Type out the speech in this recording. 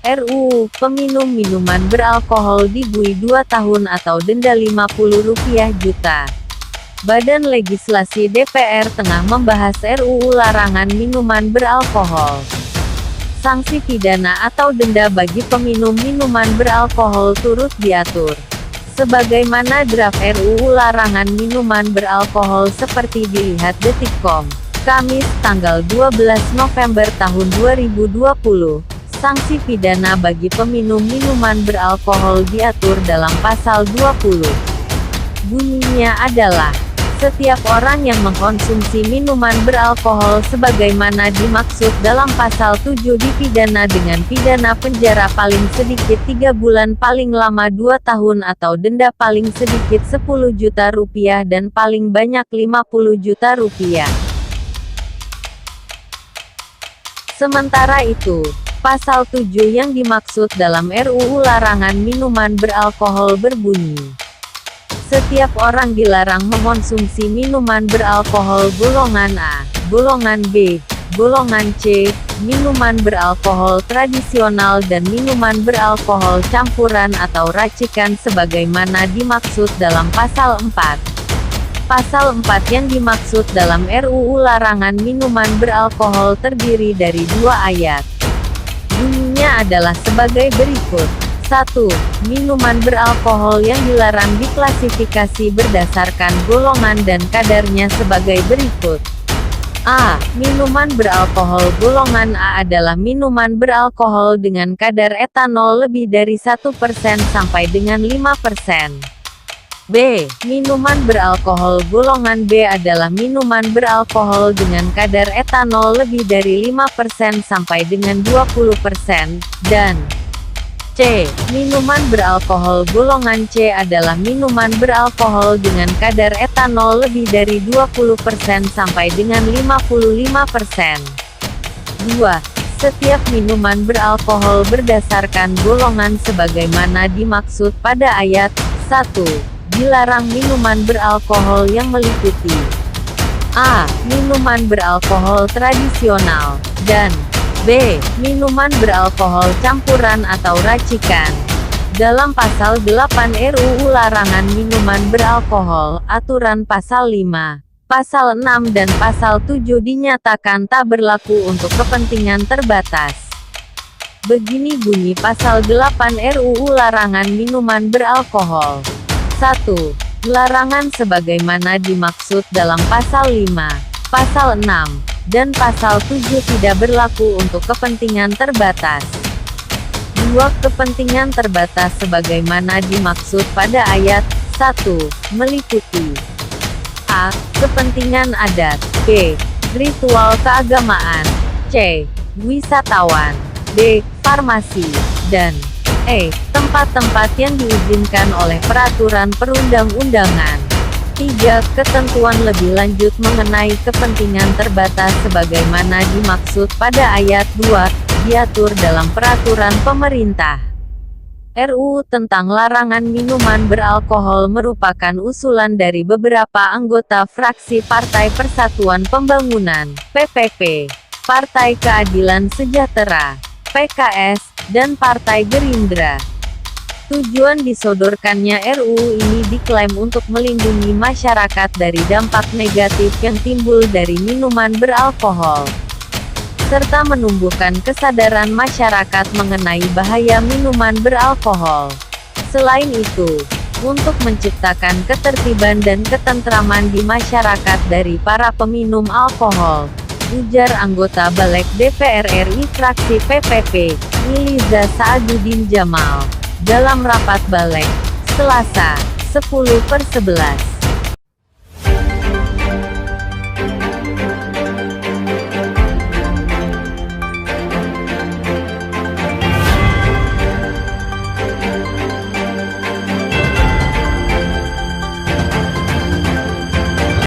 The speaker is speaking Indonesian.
RUU Peminum Minuman Beralkohol dibui 2 tahun atau denda Rp50 juta. Badan Legislasi DPR tengah membahas RUU Larangan Minuman Beralkohol. Sanksi pidana atau denda bagi peminum minuman beralkohol turut diatur. Sebagaimana draft RUU Larangan Minuman Beralkohol seperti dilihat Detikcom, Kamis, tanggal 12 November tahun 2020. Sanksi pidana bagi peminum minuman beralkohol diatur dalam pasal 20. Bunyinya adalah, setiap orang yang mengkonsumsi minuman beralkohol sebagaimana dimaksud dalam pasal 7 dipidana dengan pidana penjara paling sedikit 3 bulan paling lama 2 tahun atau denda paling sedikit Rp10 juta dan paling banyak Rp50 juta. Sementara itu, Pasal 7 yang dimaksud dalam RUU Larangan Minuman Beralkohol berbunyi, setiap orang dilarang mengkonsumsi minuman beralkohol golongan A, golongan B, golongan C, minuman beralkohol tradisional dan minuman beralkohol campuran atau racikan sebagaimana dimaksud dalam Pasal 4. Pasal 4 yang dimaksud dalam RUU Larangan Minuman Beralkohol terdiri dari 2 ayat. Bunyinya adalah sebagai berikut. 1. Minuman beralkohol yang dilarang diklasifikasi berdasarkan golongan dan kadarnya sebagai berikut. A. Minuman beralkohol golongan A adalah minuman beralkohol dengan kadar etanol lebih dari 1% sampai dengan 5%. B. Minuman beralkohol golongan B adalah minuman beralkohol dengan kadar etanol lebih dari 5% sampai dengan 20%, dan C. Minuman beralkohol golongan C adalah minuman beralkohol dengan kadar etanol lebih dari 20% sampai dengan 55%. 2. Setiap minuman beralkohol berdasarkan golongan sebagaimana dimaksud pada ayat 1. Dilarang minuman beralkohol yang meliputi A. Minuman beralkohol tradisional, dan B. Minuman beralkohol campuran atau racikan. Dalam Pasal 8 RUU Larangan Minuman Beralkohol, aturan Pasal 5, Pasal 6 dan Pasal 7 dinyatakan tak berlaku untuk kepentingan terbatas. Begini bunyi Pasal 8 RUU Larangan Minuman Beralkohol. 1. Larangan sebagaimana dimaksud dalam Pasal 5, Pasal 6, dan Pasal 7 tidak berlaku untuk kepentingan terbatas. 2. Kepentingan terbatas sebagaimana dimaksud pada ayat 1, meliputi A. Kepentingan adat, B. Ritual keagamaan, C. Wisatawan, D. Farmasi, dan E. Tempat-tempat yang diizinkan oleh peraturan perundang-undangan. 3. Ketentuan lebih lanjut mengenai kepentingan terbatas sebagaimana dimaksud pada ayat 2, diatur dalam peraturan pemerintah. RUU tentang larangan minuman beralkohol merupakan usulan dari beberapa anggota fraksi Partai Persatuan Pembangunan, PPP, Partai Keadilan Sejahtera, PKS, dan Partai Gerindra. Tujuan disodorkannya RUU ini diklaim untuk melindungi masyarakat dari dampak negatif yang timbul dari minuman beralkohol, serta menumbuhkan kesadaran masyarakat mengenai bahaya minuman beralkohol. Selain itu, untuk menciptakan ketertiban dan ketentraman di masyarakat dari para peminum alkohol, ujar anggota Balik DPR RI fraksi PPP, Miliza Saaduddin Jamal, dalam rapat Balik, Selasa, 10/11.